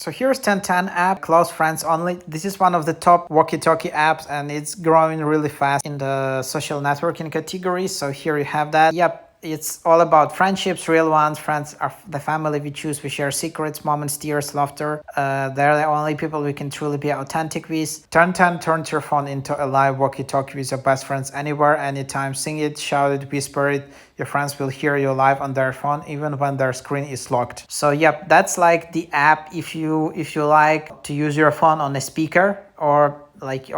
So here's 1010 app, close friends only. This is one of the top walkie-talkie apps and it's growing really fast in the social networking category. So here you have that. Yep. It's all about friendships, real ones. Friends are the family we choose. We share secrets, moments, tears, laughter. They're the only people we can truly be authentic with. 1010 turns your phone into a live walkie-talkie with your best friends anywhere, anytime. Sing it, shout it, whisper it. Your friends will hear you live on their phone even when their screen is locked. So yep, that's like the app if you like to use your phone on a speaker or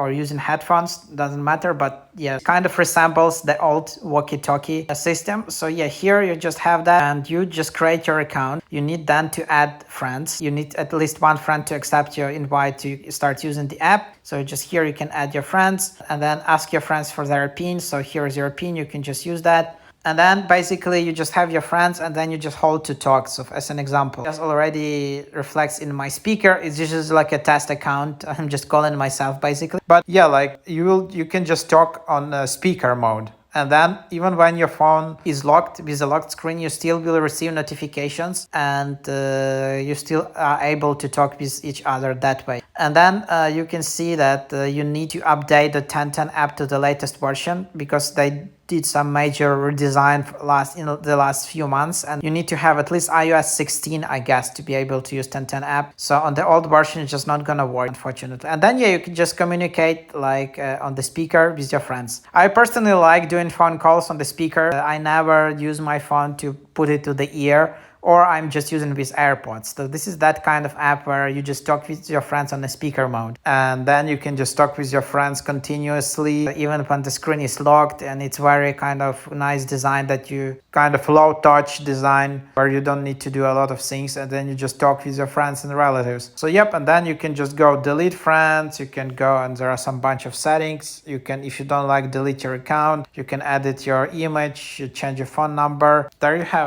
using headphones, doesn't matter, but yeah, kind of resembles the old walkie-talkie system. So yeah, here you just have that and you just create your account. You need then to add friends. You need at least one friend to accept your invite to start using the app. So just here you can add your friends and then ask your friends for their PIN. So here is your PIN, you can just use that. And then basically you just have your friends and then you just hold to talk. So as an example, just already reflects in my speaker. It's just like a test account. I'm just calling myself basically. But yeah, like you can just talk on speaker mode. And then even when your phone is locked with a locked screen, you still will receive notifications and you still are able to talk with each other that way. And then you can see that you need to update the 1010 app to the latest version because they did some major redesign in the last few months, and you need to have at least iOS 16, I guess, to be able to use 1010 app. So on the old version, it's just not gonna work, unfortunately. And then yeah, you can just communicate like on the speaker with your friends. I personally like doing phone calls on the speaker. I never use my phone to put it to the ear, or I'm just using with AirPods. So this is that kind of app where you just talk with your friends on the speaker mode. And then you can just talk with your friends continuously, even when the screen is locked. And it's very kind of nice design that you kind of low touch design where you don't need to do a lot of things. And then you just talk with your friends and relatives. So yep, and then you can just go delete friends. You can go and there are some bunch of settings. You can, if you don't like delete your account, you can edit your image, you change your phone number. There you have it.